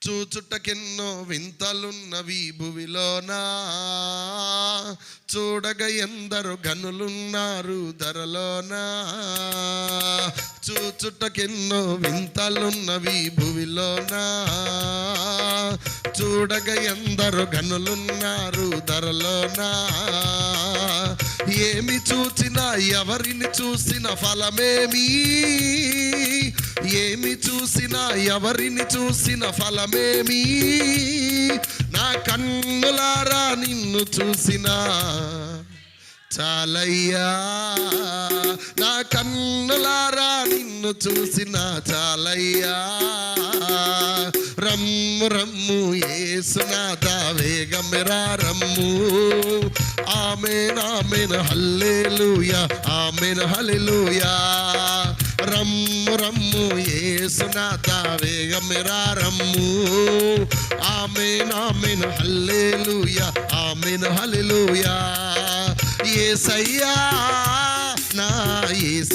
చూచుటకెన్నో వింతలున్నవి భువిలోనా, చూడగా ఎందరు గనులున్నారు ధరలోనా. చూచుటకెన్నో వింతలున్నవి భువిలోనా, చూడగా ఎందరు గనులున్నారు ధరలోనా. ఏమి చూచినా ఎవరిని చూసిన ఫలమేమి, ఏమి చూసినా ఎవరిని చూసిన ఫలమేమి. నా కన్నులారా నిన్ను చూసినా చాలయ్యా, నా కన్నులారా నిన్ను చూసినా చాలయ్యా. రమ్ము రమ్ము యేసునాథా వేగమెరా రమ్ము. ఆమేన్ ఆమేన్ హల్లెలూయా, ఆమేన్ హల్లెలూయా. రమ్ము రమ్ము యేసునాథా వేగమెరా రమ్ము. ఆమేన్ ఆమేన్ హల్లెలూయా, ఆమేన్ హల్లెలూయా. యేసయ్యా నా యేసయ్యా.